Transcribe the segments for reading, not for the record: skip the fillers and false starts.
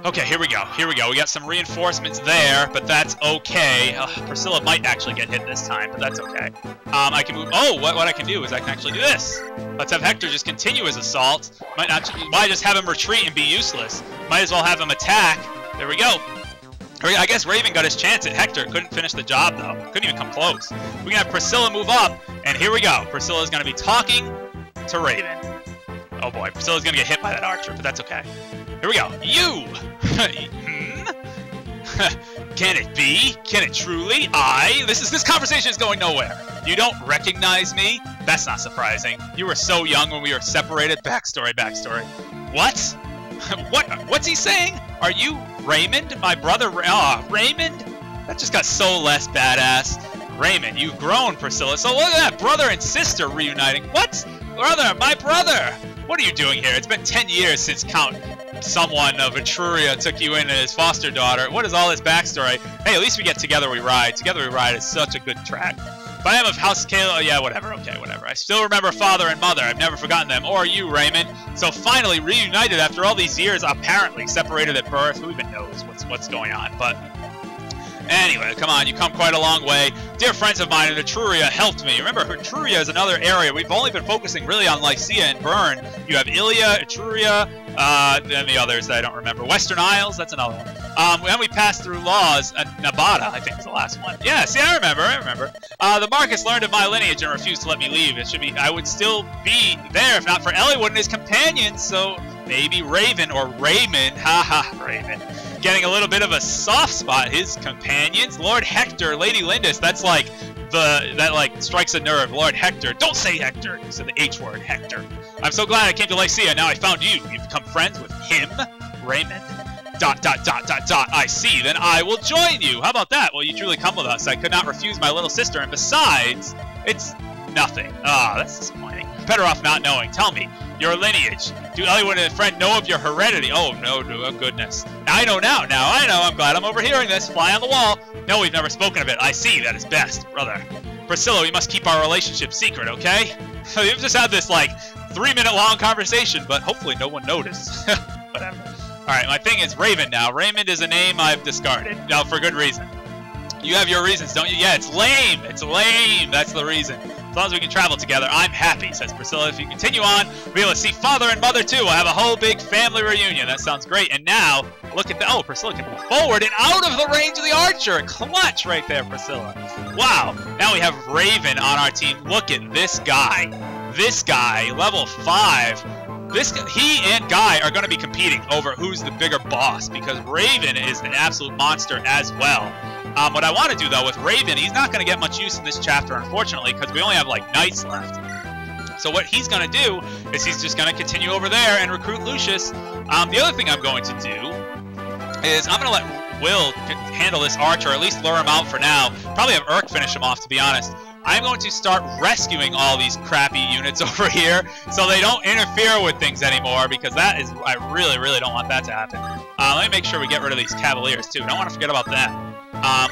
Okay, here we go. Here we go. We got some reinforcements there, but that's okay. Priscilla might actually get hit this time, but that's okay. I can move. Oh, what I can do is I can actually do this. Let's have Hector just continue his assault. Might just have him retreat and be useless. Might as well have him attack. There we go. I guess Raven got his chance at Hector. Couldn't finish the job, though. Couldn't even come close. We can have Priscilla move up, and here we go. Priscilla's going to be talking to Raven. Oh, boy. Priscilla's going to get hit by that archer, but that's okay. Here we go. You! Can it be? Can it truly? This conversation is going nowhere. You don't recognize me? That's not surprising. You were so young when we were separated. Backstory. What? What's he saying? Are you Raymond? My brother? Raymond? That just got so less badass. Raymond, you've grown, Priscilla. So look at that, brother and sister reuniting. What? Brother, my brother! What are you doing here? It's been 10 years since Count someone of Etruria took you in as foster daughter. What is all this backstory? Hey, at least we get Together We Ride. Together We Ride is such a good track. But I am of House Caelin. Oh, yeah, whatever. Okay, whatever. I still remember father and mother. I've never forgotten them. Or you, Raymond. So finally reunited after all these years, apparently separated at birth. Who even knows what's going on? But anyway, come on, you come quite a long way. Dear friends of mine in Etruria helped me. Remember, Etruria is another area. We've only been focusing really on Lycia and Bern. You have Ilia, Etruria, and the others that I don't remember. Western Isles, that's another one. Then we passed through Laws, Nabata, I think was the last one. Yeah, see, I remember. The Marquess learned of my lineage and refused to let me leave. I would still be there if not for Eliwood and his companions, so maybe Raven or Raymond, Raven. Getting a little bit of a soft spot. His companions, Lord Hector, Lady Lindis. That's like that strikes a nerve. Lord Hector. Don't say Hector. You said the H word, Hector. I'm so glad I came to Lycia. Now I found you. You've become friends with him, Raymond. ... I see. Then I will join you. How about that? Well, you truly come with us. I could not refuse my little sister, and besides, it's nothing. That's disappointing. Better off not knowing. Tell me. Your lineage. Do Eliwood and a friend know of your heredity? Oh, no, goodness. I know now. I know. I'm glad I'm overhearing this. Fly on the wall. No, we've never spoken of it. I see. That is best, brother. Priscilla, we must keep our relationship secret, okay? We've just had this, 3-minute-long conversation, but hopefully no one noticed. Whatever. Alright, my thing is Raven now. Raymond is a name I've discarded. No, for good reason. You have your reasons, don't you? Yeah, it's lame. It's lame. That's the reason. As long as we can travel together, I'm happy, says Priscilla. If you continue on, we'll be able to see father and mother, too. We'll have a whole big family reunion. That sounds great. And now, look at the... Oh, Priscilla can move forward and out of the range of the archer. Clutch right there, Priscilla. Wow. Now we have Raven on our team. Look at this guy. This guy, level 5. He and Guy are going to be competing over who's the bigger boss, because Raven is an absolute monster as well. What I want to do, though, with Raven, he's not going to get much use in this chapter, unfortunately, because we only have, knights left. So what he's going to do is he's just going to continue over there and recruit Lucius. The other thing I'm going to do is I'm going to let Will handle this archer, or at least lure him out for now. Probably have Urk finish him off, to be honest. I'm going to start rescuing all these crappy units over here so they don't interfere with things anymore, because that is, I really, really don't want that to happen. Let me make sure we get rid of these cavaliers too. Don't want to forget about that.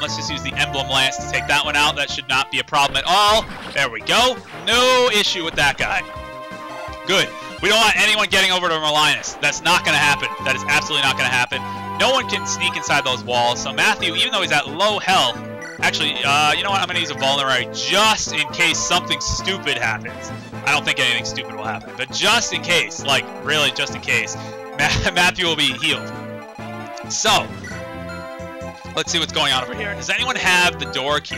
Let's just use the Emblem lance to take that one out. That should not be a problem at all. There we go. No issue with that guy. Good. We don't want anyone getting over to Merlinus. That's not going to happen. That is absolutely not going to happen. No one can sneak inside those walls. So Matthew, even though he's at low health, actually, you know what? I'm going to use a vulnerary just in case something stupid happens. I don't think anything stupid will happen, but just in case, really just in case, Matthew will be healed. So, let's see what's going on over here. Does anyone have the door key?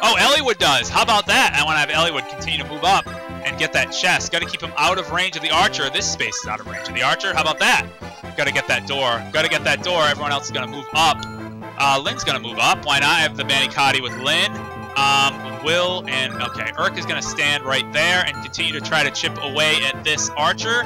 Oh, Eliwood does. How about that? I want to have Eliwood continue to move up and get that chest. Got to keep him out of range of the archer. This space is out of range of the archer. How about that? Got to get that door. Got to get that door. Everyone else is going to move up. Lynn's going to move up. Why not? I have the Manicotti with Lynn. Will and... Okay, Urk is going to stand right there and continue to try to chip away at this archer.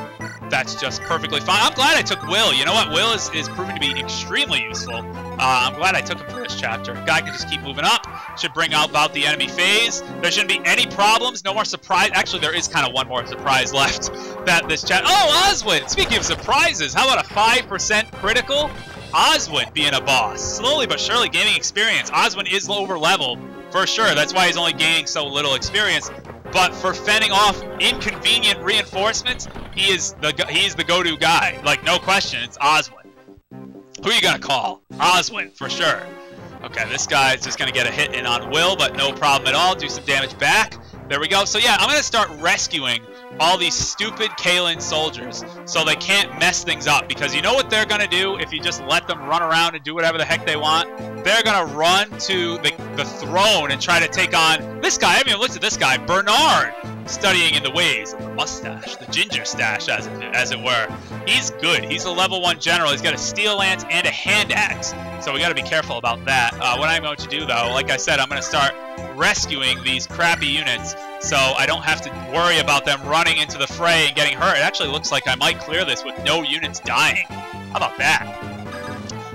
That's just perfectly fine. I'm glad I took Will. You know what? Will is proven to be extremely useful. I'm glad I took him for this chapter. Guy can just keep moving up. Should bring out about the enemy phase. There shouldn't be any problems. No more surprise. Actually, there is kind of one more surprise left. That this chat... Oh, Oswin! Speaking of surprises, how about a 5% critical? Oswin being a boss. Slowly but surely gaining experience. Oswin is over level, for sure. That's why he's only gaining so little experience. But for fending off inconvenient reinforcements, he's the go-to guy. No question, it's Oswin. Who are you gonna call? Oswin, for sure. Okay, this guy's just gonna get a hit in on Will, but no problem at all. Do some damage back. There we go. So yeah, I'm gonna start rescuing all these stupid Caelin soldiers so they can't mess things up, because you know what they're gonna do if you just let them run around and do whatever the heck they want? They're gonna run to the throne and try to take on this guy. I haven't even looked at this guy, Bernard, studying in the ways of the mustache, the ginger stash, as it were. He's good. He's a level 1 general. He's got a steel lance and a hand axe, so we got to be careful about that. What I'm going to do, though, like I said, I'm going to start rescuing these crappy units so I don't have to worry about them running into the fray and getting hurt. It actually looks like I might clear this with no units dying. How about that?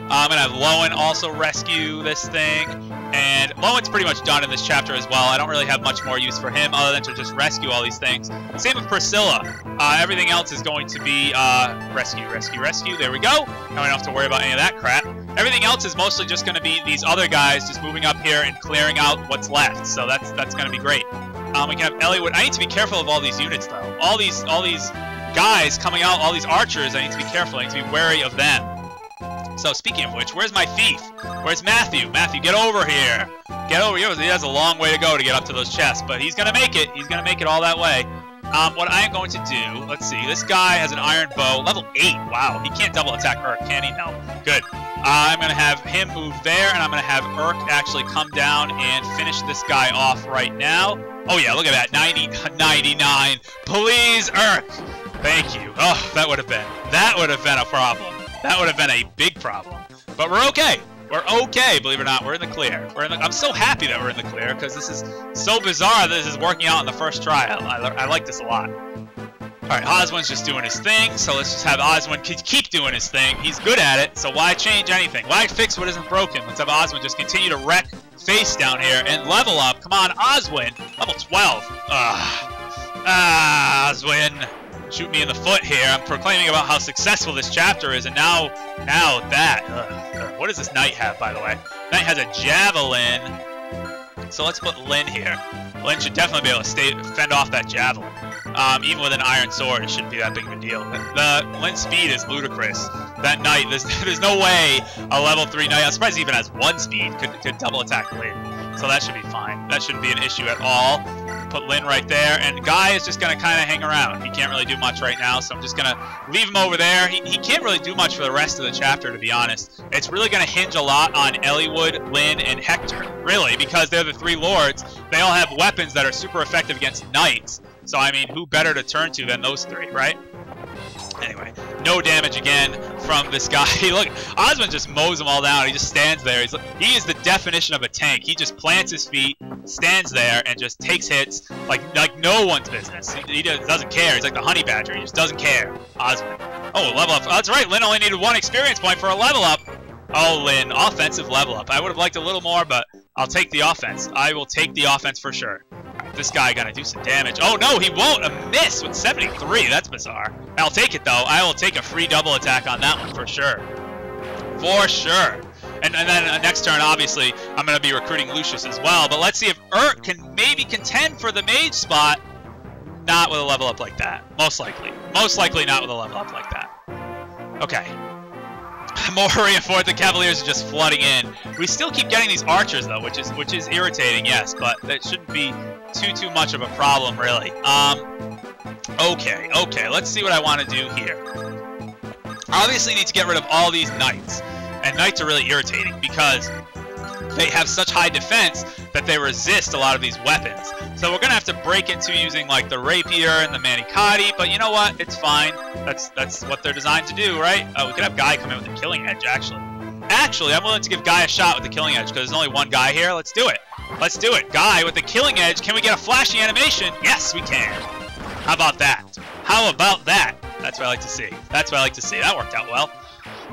I'm going to have Lowen also rescue this thing. And Lowen's pretty much done in this chapter as well. I don't really have much more use for him other than to just rescue all these things. Same with Priscilla. Everything else is going to be rescue, rescue, rescue. There we go. Now we don't have to worry about any of that crap. Everything else is mostly just going to be these other guys just moving up here and clearing out what's left. So that's going to be great. We can have Eliwood. I need to be careful of all these units, though. All these guys coming out, all these archers, I need to be careful. I need to be wary of them. So speaking of which, where's my thief? Where's Matthew? Matthew, get over here. Get over here. He has a long way to go to get up to those chests, but he's going to make it. He's going to make it all that way. What I am going to do, let's see. This guy has an iron bow, level 8. Wow, he can't double attack Urk, can he? No. Good. I'm going to have him move there, and I'm going to have Urk actually come down and finish this guy off right now. Oh yeah, look at that. 99. Please, Urk. Thank you. Oh, that would have been a problem. That would have been a big problem. But we're okay. We're okay, believe it or not. We're in the clear. I'm so happy that we're in the clear, because this is so bizarre that this is working out in the first trial. I like this a lot. Alright, Oswin's just doing his thing, so let's just have Oswin keep doing his thing. He's good at it, so why change anything? Why fix what isn't broken? Let's have Oswin just continue to wreck face down here and level up. Come on, Oswin. Level 12. Oswin. Shoot me in the foot here. I'm proclaiming about how successful this chapter is, and now that. What does this knight have, by the way? Knight has a javelin. So let's put Lyn here. Lyn should definitely be able to fend off that javelin. Even with an iron sword, it shouldn't be that big of a deal. Lyn's speed is ludicrous. That knight, there's no way a level 3 knight, I'm surprised he even has 1 speed, could double attack Lyn. So that should be fine. That shouldn't be an issue at all. Put Lyn right there, and Guy is just going to kind of hang around. He can't really do much right now, so I'm just going to leave him over there. He can't really do much for the rest of the chapter, to be honest. It's really going to hinge a lot on Eliwood, Lyn, and Hector, really, because they're the 3 lords. They all have weapons that are super effective against knights. So, I mean, who better to turn to than those 3, right? Anyway, no damage again from this guy. Look, Oswin just mows them all down. He just stands there. He is the definition of a tank. He just plants his feet, stands there, and just takes hits like no one's business. He doesn't care. He's like the honey badger. He just doesn't care. Oswin. Oh, level up. Oh, that's right. Lyn only needed 1 experience point for a level up. Oh, Lyn, offensive level up. I would have liked a little more, but I'll take the offense. I will take the offense for sure. This guy gonna do some damage. Oh no, he won't. A miss with 73. That's bizarre. I'll take it though. I will take a free double attack on that one for sure. For sure. And then next turn, obviously, I'm gonna be recruiting Lucius as well. But let's see if Urk can maybe contend for the mage spot. Not with a level up like that. Most likely. Most likely not with a level up like that. Okay. More reinforced. The Cavaliers are just flooding in. We still keep getting these archers though, which is irritating, yes, but that shouldn't be too much of a problem, really. Okay. Let's see what I want to do here. Obviously, need to get rid of all these knights, and knights are really irritating because they have such high defense that they resist a lot of these weapons. So we're gonna have to break into using like the rapier and the manicotti, but you know what? It's fine. That's what they're designed to do, right? We could have Guy come in with the killing edge, actually. Actually, I'm willing to give Guy a shot with the killing edge because there's only 1 guy here. Let's do it. Let's do it. Guy with the killing edge. Can we get a flashy animation? Yes, we can. How about that? How about that? That's what I like to see. That's what I like to see. That worked out well.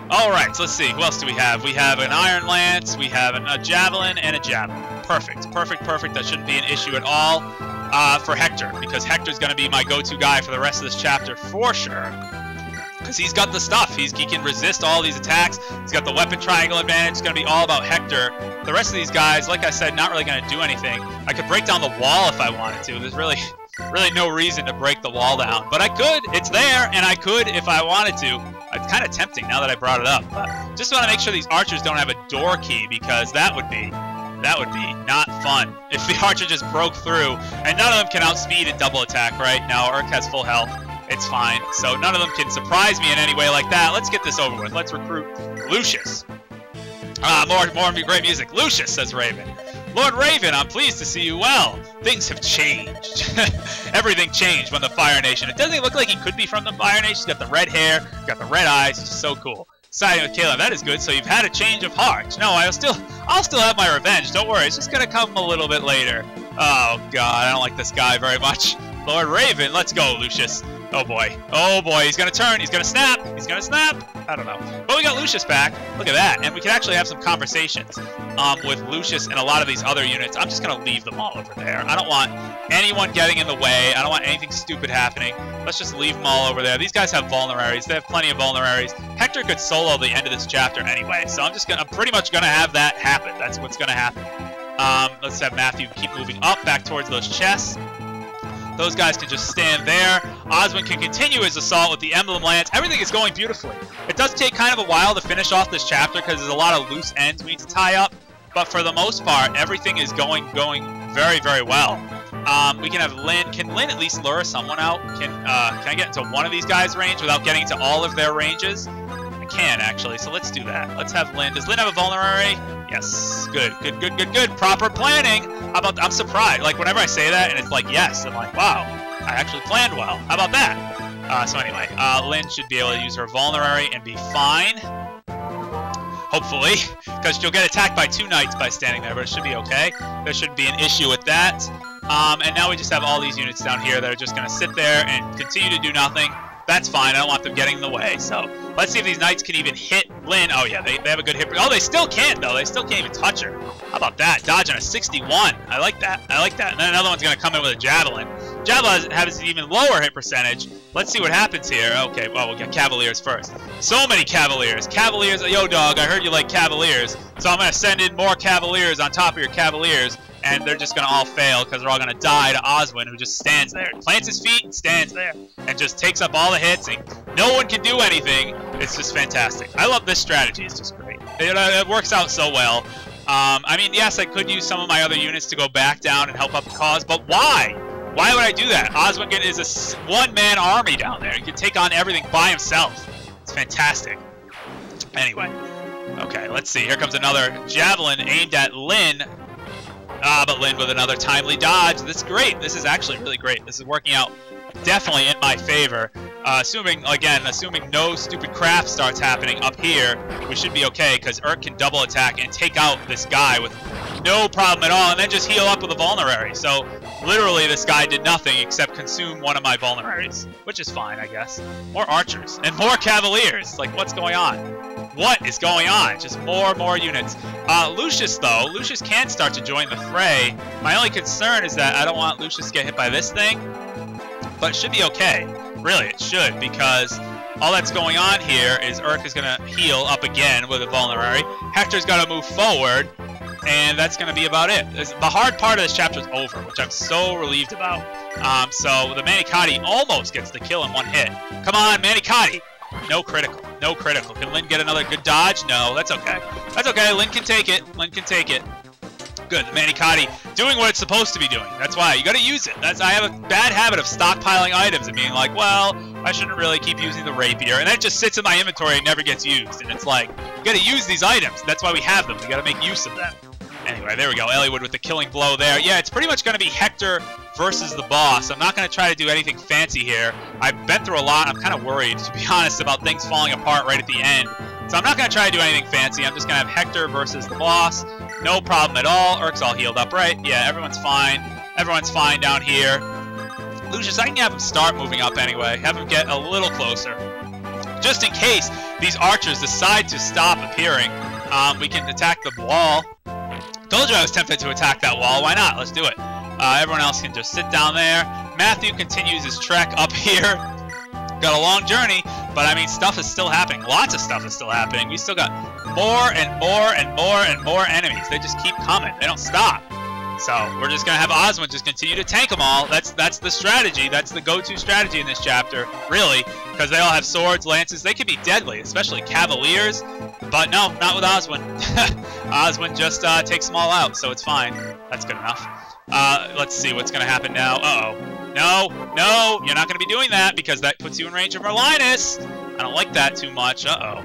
All right, so let's see. Who else do we have? We have an iron lance. We have a javelin and a javelin. Perfect. That shouldn't be an issue at all for Hector, because Hector's going to be my go-to guy for the rest of this chapter for sure. Because he's got the stuff. He can resist all these attacks. He's got the weapon triangle advantage. It's going to be all about Hector. The rest of these guys, like I said, not really going to do anything. I could break down the wall if I wanted to. There's really really no reason to break the wall down. But I could. It's there, and I could if I wanted to. It's kind of tempting now that I brought it up. But just want to make sure these archers don't have a door key, because that would be not fun if the archer just broke through. And none of them can outspeed and double attack, right? Now Urk has full health. It's fine. So none of them can surprise me in any way like that. Let's get this over with. Let's recruit Lucius. More great music. Lucius, says Raven. Lord Raven, I'm pleased to see you well. Things have changed. Everything changed when the Fire Nation. It doesn't look like he could be from the Fire Nation. He's got the red hair, got the red eyes. It's just so cool. Siding with Caelin, that is good. So you've had a change of heart. No, I'll still have my revenge. Don't worry. It's just gonna come a little bit later. Oh God, I don't like this guy very much. Lord Raven, let's go, Lucius. Oh boy. Oh boy, he's gonna turn. He's gonna snap. He's gonna snap. I don't know. But we got Lucius back. Look at that. And we can actually have some conversations with Lucius and a lot of these other units. I'm just gonna leave them all over there. I don't want anyone getting in the way. I don't want anything stupid happening. Let's just leave them all over there. These guys have vulneraries. They have plenty of vulneraries. Hector could solo the end of this chapter anyway, so I'm pretty much gonna have that happen. That's what's gonna happen. Let's have Matthew keep moving up back towards those chests. Those guys can just stand there. Oswin can continue his assault with the Emblem Lance. Everything is going beautifully. It does take kind of a while to finish off this chapter because there's a lot of loose ends we need to tie up. But for the most part, everything is going very, very well. We can have Lynn. Can Lynn at least lure someone out? Can I get into one of these guys' range without getting into all of their ranges? I can, actually, so let's do that. Let's have Lynn. Does Lynn have a vulnerary? Yes. Good. Proper planning. I'm surprised. Like, whenever I say that and it's like, yes, I'm like, wow, I actually planned well. How about that? So anyway, Lynn should be able to use her vulnerary and be fine. Hopefully, because she'll get attacked by 2 knights by standing there, but it should be okay. There shouldn't be an issue with that. And now we just have all these units down here that are just going to sit there and continue to do nothing. That's fine. I don't want them getting in the way. So let's see if these knights can even hit Lynn. Oh, yeah, they have a good hit. Oh, they still can't, though. They still can't even touch her. How about that? Dodging a 61. I like that. And then another one's going to come in with a javelin. Javelin has an even lower hit percentage. Let's see what happens here. Okay, well, we'll get Cavaliers first. So many Cavaliers. Cavaliers. Yo, dog, I heard you like Cavaliers. So I'm going to send in more Cavaliers on top of your Cavaliers. And they're just going to all fail because they're all going to die to Oswin, who just stands there. Plants his feet and stands there. And just takes up all the hits. And no one can do anything. It's just fantastic. I love this strategy. It's just great. It works out so well. I mean, yes, I could use some of my other units to go back down and help up the cause. But why? Why would I do that? Oswin is a one-man army down there. He can take on everything by himself. It's fantastic. Anyway. Okay, let's see. Here comes another javelin aimed at Lynn. But Lynn with another timely dodge. This is great. This is actually really great. This is working out definitely in my favor. Assuming no stupid crap starts happening up here, we should be okay, because Urk can double attack and take out this guy with no problem at all, and then just heal up with a vulnerary. So, literally, this guy did nothing except consume one of my vulneraries, which is fine, I guess. More archers and more cavaliers. Like, what's going on? What is going on? Just more units. Lucius, though. Lucius can start to join the fray. My only concern is that I don't want Lucius to get hit by this thing, but it should be okay. Really, it should, because all that's going on here is Urk is going to heal up again with a vulnerary. Hector's got to move forward, and that's going to be about it. The hard part of this chapter is over, which I'm so relieved about. So the Manicotti almost gets the kill in one hit. Come on, Manicotti! No critical. No critical. Can Lynn get another good dodge? No, that's okay. That's okay. Lynn can take it. Lynn can take it. Good. The Manicotti doing what it's supposed to be doing. That's why. You got to use it. I have a bad habit of stockpiling items and being like, well, I shouldn't really keep using the rapier. And then it just sits in my inventory and never gets used. And it's like, you got to use these items. That's why we have them. We got to make use of them. Anyway, there we go. Eliwood with the killing blow there. Yeah, it's pretty much going to be Hector versus the boss. I'm not going to try to do anything fancy here. I've been through a lot. I'm kind of worried, to be honest, about things falling apart right at the end. So I'm not going to try to do anything fancy. I'm just going to have Hector versus the boss. No problem at all. Urk's all healed up, right? Yeah, everyone's fine. Everyone's fine down here. Lucius, I can have him start moving up anyway. Have him get a little closer. Just in case these archers decide to stop appearing, we can attack the wall. Told you I was tempted to attack that wall. Why not? Let's do it. Everyone else can just sit down there. Matthew continues his trek up here. Got a long journey, but I mean, stuff is still happening. Lots of stuff is still happening. We still got more and more and more and more enemies. They just keep coming. They don't stop. So we're just gonna have Oswin just continue to tank them all. That's the strategy. That's the go-to strategy in this chapter, really, because they all have swords, lances. They can be deadly, especially cavaliers. But no, not with Oswin. Oswin just takes them all out, so it's fine. That's good enough. Let's see what's gonna happen now. No, you're not gonna be doing that because that puts you in range of Merlinus. I don't like that too much. No,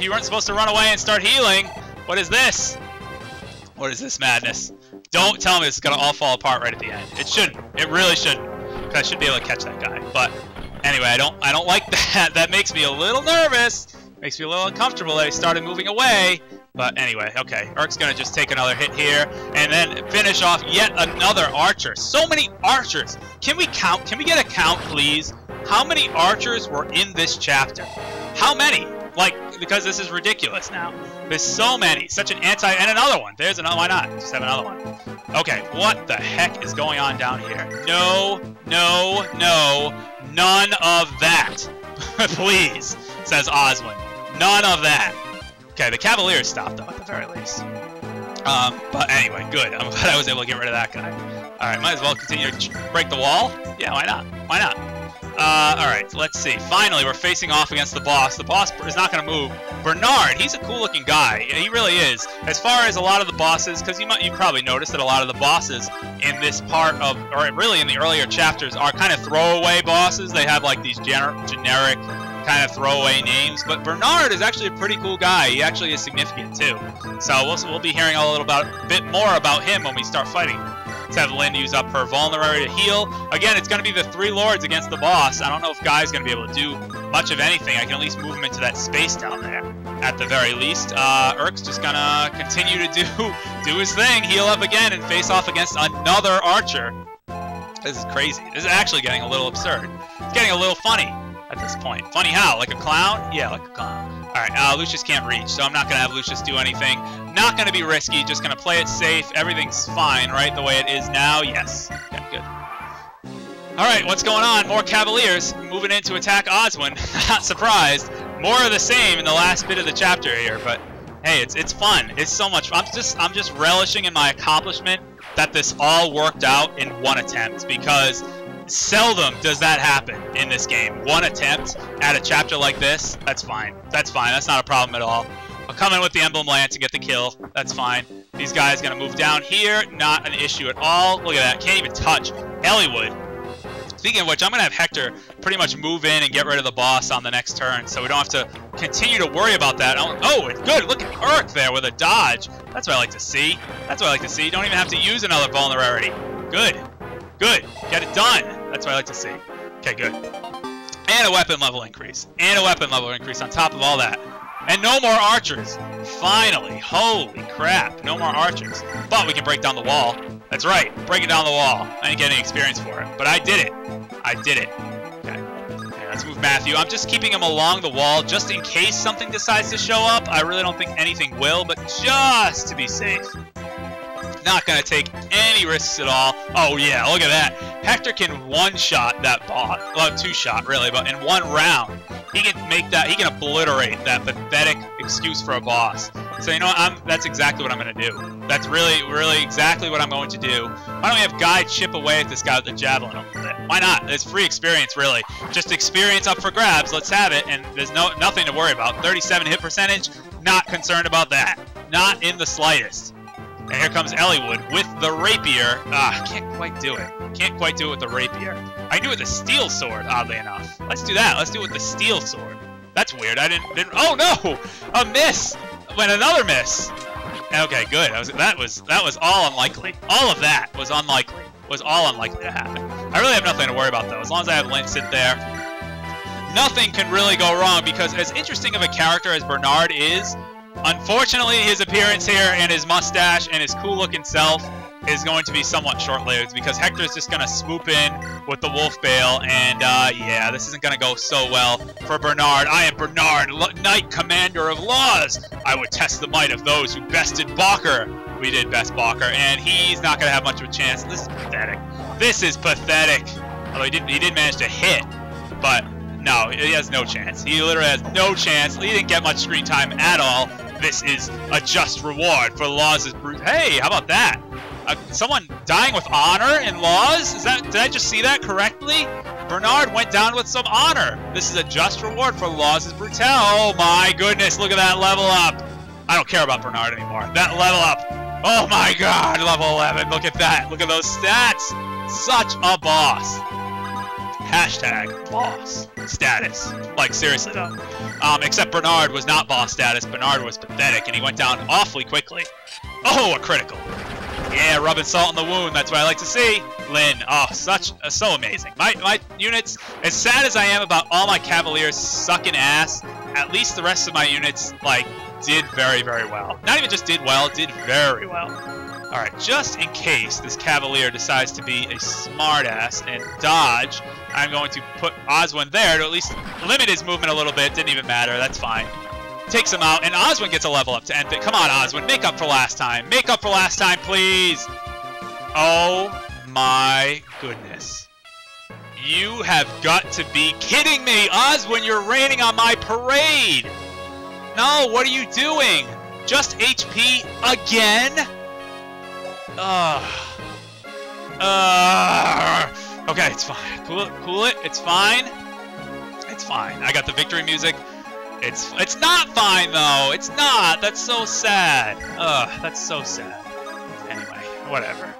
you weren't supposed to run away and start healing. What is this? What is this madness? Don't tell me this is gonna all fall apart right at the end. It shouldn't. It really shouldn't. Because I should be able to catch that guy. But anyway, I don't like that. That makes me a little nervous. Makes me a little uncomfortable that he started moving away. But anyway, okay. Urk's gonna just take another hit here and then finish off yet another archer. So many archers. Can we count? Can we get a count, please? How many archers were in this chapter? How many? Like, because this is ridiculous now. There's so many. Such an and another one. There's another. Why not? Just have another one. Okay, what the heck is going on down here? No. None of that. Please, says Oswin. None of that. Okay, the Cavaliers stopped them at the very least. But anyway, good. I'm glad I was able to get rid of that guy. Alright, might as well continue to break the wall. Yeah, why not? Why not? Alright, let's see. Finally, we're facing off against the boss. The boss is not going to move. Bernard, he's a cool-looking guy. He really is. As far as a lot of the bosses, because you probably noticed that a lot of the bosses in this part of, or really in the earlier chapters, are kind of throwaway bosses. They have like these generic kind of throwaway names, but Bernard is actually a pretty cool guy. He actually is significant too. So we'll be hearing a bit more about him when we start fighting. Let's have Lynn use up her vulnerability to heal. Again, it's going to be the 3 lords against the boss. I don't know if Guy's going to be able to do much of anything. I can at least move him into that space down there, at the very least. Urk's just going to continue to do his thing, heal up again, and face off against another archer. This is crazy. This is actually getting a little absurd. It's getting a little funny at this point. Funny how? Like a clown? Yeah, like a clown. Alright, Lucius can't reach, so I'm not going to have Lucius do anything. Not going to be risky, just going to play it safe. Everything's fine, right, the way it is now? Yes. Okay, good. Alright, what's going on? More Cavaliers moving in to attack Oswin. Not surprised. More of the same in the last bit of the chapter here, but hey, it's fun. It's so much fun. I'm just relishing in my accomplishment that this all worked out in one attempt, because seldom does that happen in this game. One attempt at a chapter like this, that's fine. That's fine. That's not a problem at all. I'll come in with the Emblem Lance to get the kill. That's fine. These guys going to move down here. Not an issue at all. Look at that. Can't even touch Eliwood. Speaking of which, I'm going to have Hector pretty much move in and get rid of the boss on the next turn, so we don't have to continue to worry about that. Oh, it's good. Look at Urk there with a dodge. That's what I like to see. That's what I like to see. You don't even have to use another vulnerability. Good. Good. Get it done. That's what I like to see. Okay, good. And a weapon level increase. And a weapon level increase on top of all that. And no more archers. Finally. Holy crap. No more archers. But we can break down the wall. That's right. Break it down the wall. I didn't get any experience for it. But I did it. I did it. Okay. Let's move Matthew. I'm just keeping him along the wall just in case something decides to show up. I really don't think anything will, but just to be safe. Not going to take any risks at all. Oh, yeah, look at that. Hector can one-shot that boss. Well, 2-shot, really, but in 1 round. He can make that, he can obliterate that pathetic excuse for a boss. So, you know what, that's exactly what I'm going to do. That's really exactly what I'm going to do. Why don't we have Guy chip away at this guy with the javelin a little bit? Why not? It's free experience, really. Just experience up for grabs. Let's have it, and there's nothing to worry about. 37 hit percentage, not concerned about that. Not in the slightest. And here comes Eliwood with the rapier. Can't quite do it. Can't quite do it with the rapier. I can do it with the steel sword, oddly enough. Let's do that. Let's do it with the steel sword. That's weird. I didn't. Oh no! A miss. Went another miss. Okay, good. That was all unlikely. All of that was unlikely. Was all unlikely to happen. I really have nothing to worry about though. As long as I have Lynn sit there, nothing can really go wrong. Because as interesting of a character as Bernard is, unfortunately, his appearance here and his mustache and his cool-looking self is going to be somewhat short-lived because Hector's just going to swoop in with the wolf bale, and yeah, this isn't going to go so well for Bernard. I am Bernard, Knight Commander of Laws. I would test the might of those who bested Balker. We did best Balker, and he's not going to have much of a chance. This is pathetic. This is pathetic. Although he did manage to hit, but no, he has no chance. He literally has no chance. He didn't get much screen time at all. This is a just reward for Laus' brute. Hey, how about that? Someone dying with honor in Laus? Did I just see that correctly? Bernard went down with some honor. This is a just reward for Laus' brutal. Oh my goodness, look at that level up. I don't care about Bernard anymore. That level up. Oh my god, level 11. Look at that. Look at those stats. Such a boss. Hashtag boss status. Like, seriously though. Except Bernard was not boss status. Bernard was pathetic, and he went down awfully quickly. Oh, a critical. Yeah, rubbing salt in the wound. That's what I like to see. Lynn, oh, so amazing. My units, as sad as I am about all my Cavaliers sucking ass, at least the rest of my units, like, did very, very well. Not even just did well, did very well. Alright, just in case this Cavalier decides to be a smartass and dodge, I'm going to put Oswin there to at least limit his movement a little bit. Didn't even matter, that's fine. Takes him out, and Oswin gets a level up to end it. Come on, Oswin, make up for last time. Make up for last time, please. Oh my goodness. You have got to be kidding me, Oswin, you're raining on my parade. No, what are you doing? Just HP again? Okay, it's fine. Cool it. It's fine. It's fine. I got the victory music. It's not fine though. It's not. That's so sad. That's so sad. Anyway, whatever.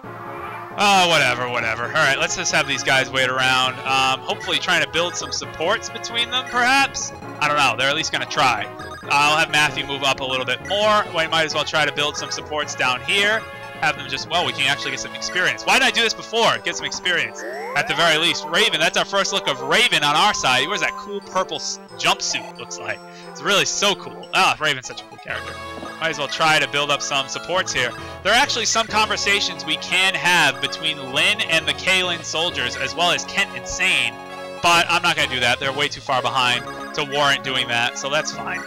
Oh, whatever. All right, let's just have these guys wait around. Hopefully trying to build some supports between them, perhaps? I don't know. They're at least going to try. I'll have Matthew move up a little bit more. We might as well try to build some supports down here. Have them just, well, we can actually get some experience. Why did I do this before? Get some experience. At the very least. Raven, that's our first look of Raven on our side. He wears that cool purple jumpsuit, looks like. It's really so cool. Ah, Raven's such a cool character. Might as well try to build up some supports here. There are actually some conversations we can have between Lynn and the Caelin soldiers, as well as Kent and Sane, but I'm not going to do that. They're way too far behind to warrant doing that, so that's fine.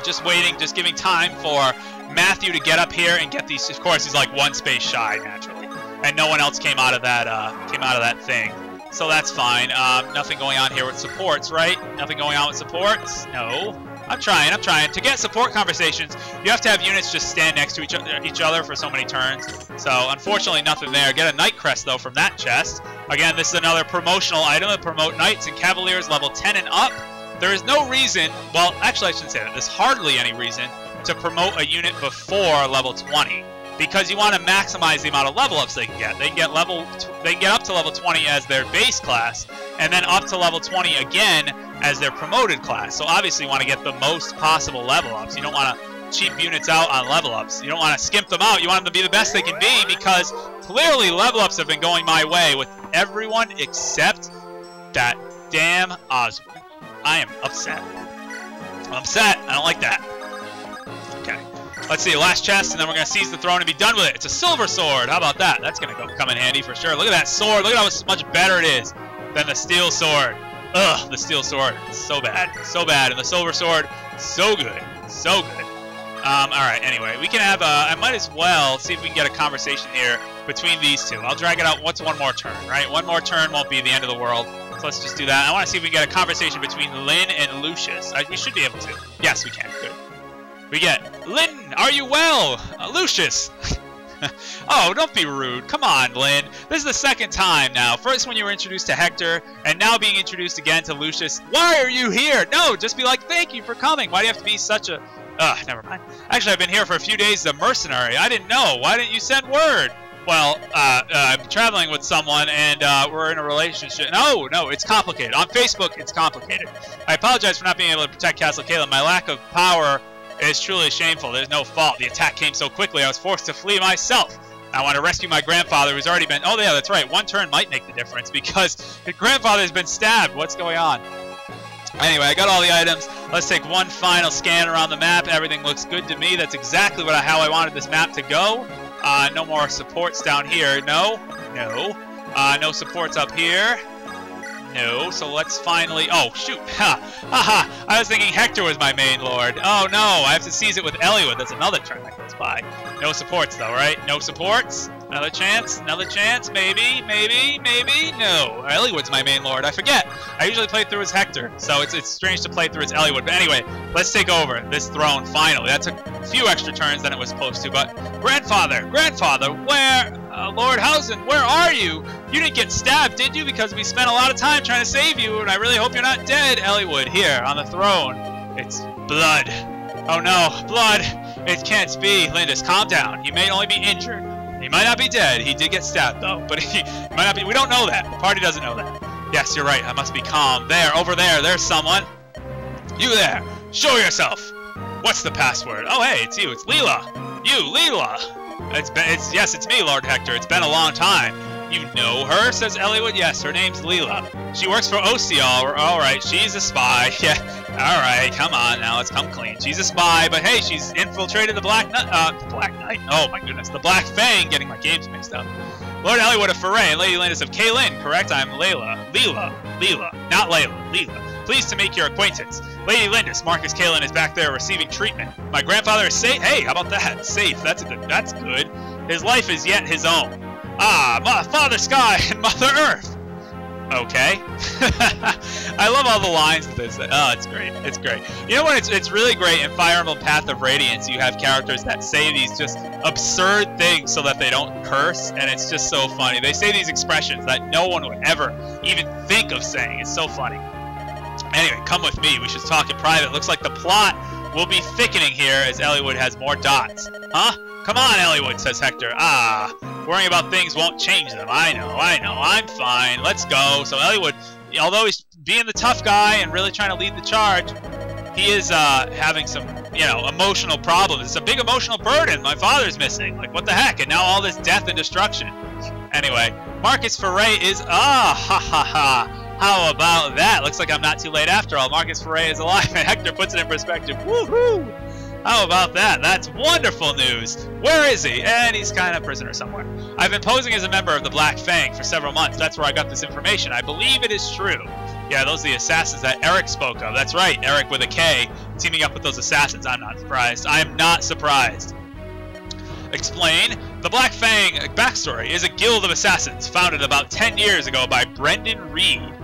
Just waiting, just giving time for Matthew to get up here and get these. Of course, he's like one space shy naturally, and no one else came out of that thing, so that's fine. Nothing going on here with supports, right? Nothing going on with supports. No, I'm trying. To get support conversations, you have to have units just stand next to each other for so many turns. So unfortunately, nothing there. Get a Knight Crest though from that chest. Again, this is another promotional item to promote Knights and Cavaliers level 10 and up. There is no reason. Well, actually, I shouldn't say that. There's hardly any reason to promote a unit before level 20, because you want to maximize the amount of level ups they can get. They can get up to level 20 as their base class, and then up to level 20 again as their promoted class. So obviously you want to get the most possible level ups. You don't want to cheap units out on level ups. You don't want to skimp them out. You want them to be the best they can be, because clearly level ups have been going my way with everyone except that damn Oswin. I am upset. I'm upset. I don't like that. Okay. Let's see, last chest, and then we're going to seize the throne and be done with it. It's a silver sword. How about that? That's going to come in handy for sure. Look at that sword. Look at how much better it is than the steel sword. Ugh, the steel sword. So bad. So bad. And the silver sword, so good. So good. Alright, anyway, we can have I might as well see if we can get a conversation here between these two. I'll drag it out. What's one more turn, right? One more turn won't be the end of the world. So let's just do that. I want to see if we can get a conversation between Lynn and Lucius. We should be able to. Yes, we can. Good. We get, Lynn, are you well? Lucius. Oh, don't be rude. Come on, Lynn. This is the second time now. First when you were introduced to Hector, and now being introduced again to Lucius. Why are you here? No, just be like, thank you for coming. Why do you have to be such a... never mind. Actually, I've been here for a few days as a mercenary. I didn't know. Why didn't you send word? Well, I'm traveling with someone, and we're in a relationship. No, it's complicated. On Facebook, it's complicated. I apologize for not being able to protect Castle Caelin. My lack of power is truly shameful. There's no fault. The attack came so quickly, I was forced to flee myself. I want to rescue my grandfather, who's already been... Oh, yeah, that's right. One turn might make the difference, because his grandfather has been stabbed. What's going on? Anyway, I got all the items. Let's take one final scan around the map. Everything looks good to me. That's exactly how I wanted this map to go. No more supports down here. No. No supports up here. No. So let's finally... Oh, shoot. Ha. I was thinking Hector was my main lord. Oh, no. I have to seize it with Eliwood. That's another turn that goes by. No supports, though, right? No supports? Another chance, maybe, no. Eliwood's my main lord, I forget. I usually play through as Hector, so it's strange to play through as Eliwood. But anyway, let's take over this throne finally. That took a few extra turns than it was supposed to, but Grandfather, where, Lord Housen, where are you? You didn't get stabbed, did you? Because we spent a lot of time trying to save you, and I really hope you're not dead. Eliwood, here, on the throne. It's blood. Oh no, blood. It can't be. Lindis, calm down. He may only be injured. He might not be dead. He did get stabbed, though. But he might not be. We don't know that. The party doesn't know that. Yes, you're right. I must be calm. There, over there. There's someone. You there. Show yourself. What's the password? Oh, hey, it's you. It's Leela. You, Leela. Yes, it's me, Lord Hector. It's been a long time. You know her, says Eliwood. Yes, her name's Leela. She works for Ostia. All right, she's a spy. Yeah, all right, come on now, let's come clean. She's a spy, but hey, she's infiltrated the Black Knight. Oh my goodness, the Black Fang. Getting my games mixed up. Lord Eliwood of Foray and Lady Landis of Caelin. Correct, I'm Leela, not Layla. Leela. Pleased to make your acquaintance. Lady Landis, Marquess Caelin is back there receiving treatment. My grandfather is safe. Hey, how about that? Safe. That's good. His life is yet his own. Ah, Father Sky and Mother Earth. Okay. I love all the lines of this. Oh, it's great. It's great. You know what? It's really great in Fire Emblem Path of Radiance. You have characters that say these just absurd things so that they don't curse, and it's just so funny. They say these expressions that no one would ever even think of saying. It's so funny. Anyway, come with me. We should talk in private. Looks like the plot will be thickening here as Eliwood has more dots. Huh? Come on, Eliwood, says Hector. Ah, worrying about things won't change them. I know. I'm fine. Let's go. So Eliwood, although he's being the tough guy and really trying to lead the charge, he is having some, emotional problems. It's a big emotional burden. My father's missing. Like, what the heck? And now all this death and destruction. Anyway, Marquess Foray is... How about that? Looks like I'm not too late after all. Marquess Foray is alive, and Hector puts it in perspective. Woohoo! How about that? That's wonderful news. Where is he? And he's kind of prisoner somewhere. I've been posing as a member of the Black Fang for several months. That's where I got this information. I believe it is true. Yeah, those are the assassins that Eric spoke of. That's right, Eric with a K, teaming up with those assassins. I'm not surprised. I am not surprised. Explain. The Black Fang backstory is a guild of assassins founded about 10 years ago by Brendan Reed.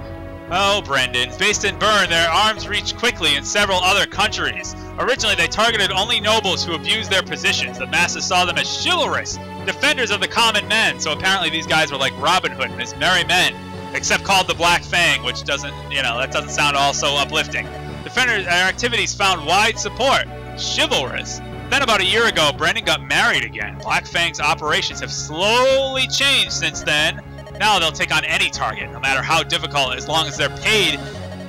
Oh, Brendan. Based in Bern, their arms reached quickly in several other countries. Originally, they targeted only nobles who abused their positions. The masses saw them as chivalrous, defenders of the common men. So apparently these guys were like Robin Hood and his merry men, except called the Black Fang, which doesn't, that doesn't sound all so uplifting. Defenders' activities found wide support. Chivalrous. Then about a year ago, Brendan got married again. Black Fang's operations have slowly changed since then. Now they'll take on any target, no matter how difficult, as long as they're paid,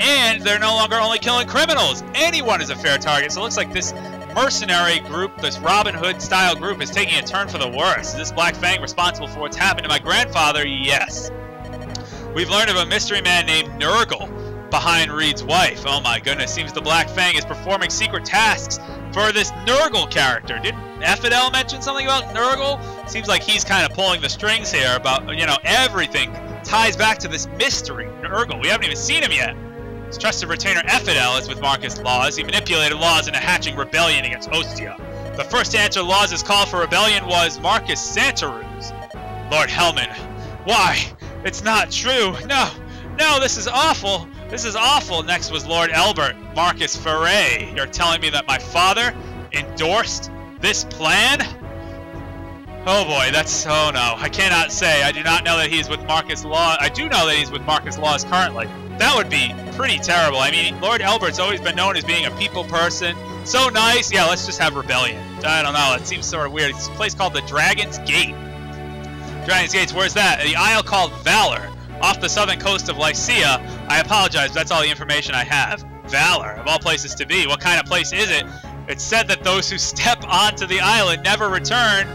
and they're no longer only killing criminals. Anyone is a fair target, so it looks like this mercenary group, this Robin Hood-style group, is taking a turn for the worse. Is this Black Fang responsible for what's happened to my grandfather? Yes. We've learned of a mystery man named Nurgle behind Reed's wife. Oh my goodness, seems the Black Fang is performing secret tasks for this Nurgle character. Didn't Ephidel mention something about Nurgle? Seems like he's kind of pulling the strings here about, everything ties back to this mystery, Nurgle. We haven't even seen him yet. His trusted retainer Ephidel is with Marcus Laws. He manipulated Laws into hatching rebellion against Ostia. The first to answer Laws' call for rebellion was Marcus Santaruz. Lord Hellman, why? It's not true. No, this is awful. This is awful. Next was Lord Elbert, Marquess Foray. You're telling me that my father endorsed this plan? Oh boy, oh no. I cannot say. I do not know that he's with Marcus Law. I do know that he's with Marcus Laws currently. That would be pretty terrible. I mean, Lord Elbert's always been known as being a people person. So nice. Yeah, let's just have rebellion. I don't know. It seems sort of weird. It's a place called the Dragon's Gate. Dragon's Gates, where's that? The isle called Valor, off the southern coast of Lycia. I apologize, but that's all the information I have. Valor, of all places to be. What kind of place is it? It's said that those who step onto the island never return.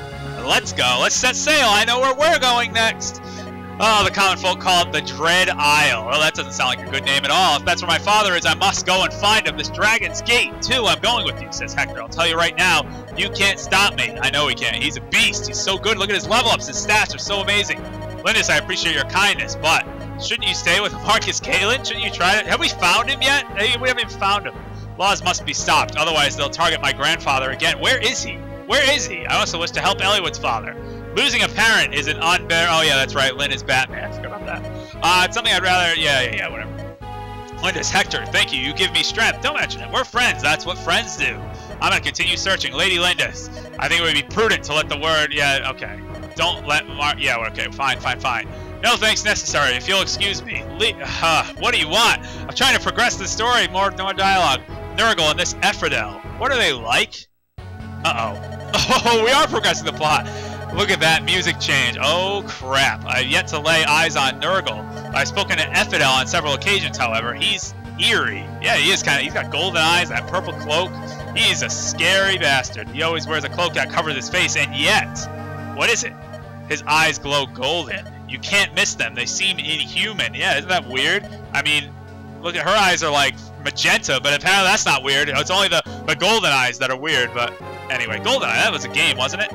Let's go. Let's set sail. I know where we're going next. Oh, the common folk call it the Dread Isle. Well, that doesn't sound like a good name at all. If that's where my father is, I must go and find him. This Dragon's Gate, too. I'm going with you, says Hector. I'll tell you right now, you can't stop me. I know he can't. He's a beast. He's so good. Look at his level ups. His stats are so amazing. Lindis, I appreciate your kindness, but shouldn't you stay with Marquess Caelin? Shouldn't you try to... Have we found him yet? Hey, we haven't even found him. Laws must be stopped. Otherwise, they'll target my grandfather again. Where is he? Where is he? I also wish to help Eliwood's father. Losing a parent is an unbearable... Oh, yeah, that's right. Lynn is Batman. I forgot about that. It's something I'd rather... Yeah, whatever. Lindis, Hector, thank you. You give me strength. Don't mention it. We're friends. That's what friends do. I'm going to continue searching. Lady Lindis, I think it would be prudent to let the word... Yeah, okay. Don't let... Yeah, okay. Fine. No thanks necessary. If you'll excuse me. What do you want? I'm trying to progress the story. More dialogue. Nurgle and this Ephrodel. What are they like? Oh, we are progressing the plot. Look at that music change. Oh, crap. I've yet to lay eyes on Nurgle. I've spoken to Ephrodel on several occasions, however. He's eerie. Yeah, he is he's got golden eyes, that purple cloak. He's a scary bastard. He always wears a cloak that covers his face, and yet, what is it? His eyes glow golden. You can't miss them. They seem inhuman. Yeah, isn't that weird? I mean, look at her eyes are like magenta, but apparently that's not weird. It's only the golden eyes that are weird, but anyway, golden eye, that was a game, wasn't it?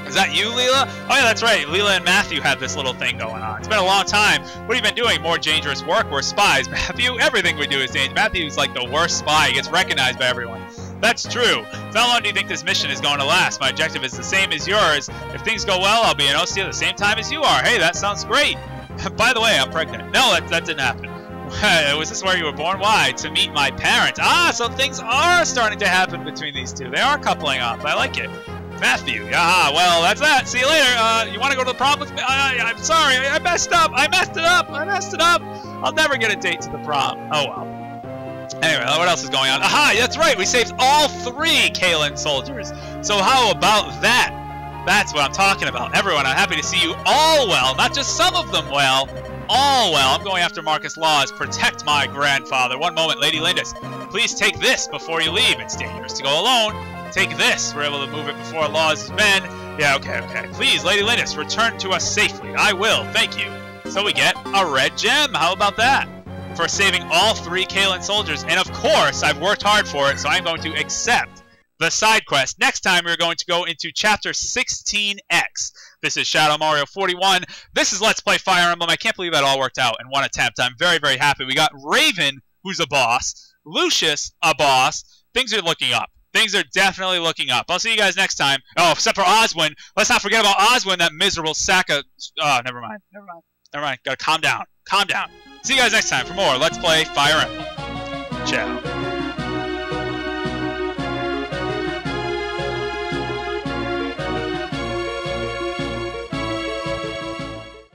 Is that you, Leela? Oh yeah, that's right. Leela and Matthew had this little thing going on. It's been a long time. What have you been doing? More dangerous work? We're spies. Matthew, everything we do is dangerous. Matthew's like the worst spy. He gets recognized by everyone. That's true. So how long do you think this mission is going to last? My objective is the same as yours. If things go well, I'll be in Ostia the same time as you are. Hey, that sounds great. By the way, I'm pregnant. No, that didn't happen. Was this where you were born? Why? To meet my parents. Ah, so things are starting to happen between these two. They are coupling up. I like it. Matthew. Ah, well, that's that. See you later. You want to go to the prom with me? I'm sorry. I messed up. I messed it up. I'll never get a date to the prom. Oh, well. Anyway, what else is going on? Aha, that's right. We saved all 3 Caelin soldiers. So how about that? That's what I'm talking about. Everyone, I'm happy to see you all well. Not just some of them well. All well. I'm going after Marquess Laws. Protect my grandfather. One moment, Lady Lindis. Please take this before you leave. It's dangerous to go alone. Take this. We're able to move it before Laws' men. Yeah, okay. Please, Lady Lindis, return to us safely. I will. Thank you. So we get a red gem. How about that? For saving all 3 Caelin soldiers. And of course, I've worked hard for it, so I'm going to accept the side quest. Next time, we're going to go into Chapter 16X. This is Shadow Mario 41. This is Let's Play Fire Emblem. I can't believe that all worked out in one attempt. I'm very, very happy. We got Raven, who's a boss. Lucius, a boss. Things are looking up. Things are definitely looking up. I'll see you guys next time. Oh, except for Oswin. Let's not forget about Oswin, that miserable sack of... Oh, never mind. Gotta calm down. See you guys next time for more Let's Play Fire Emblem. Ciao.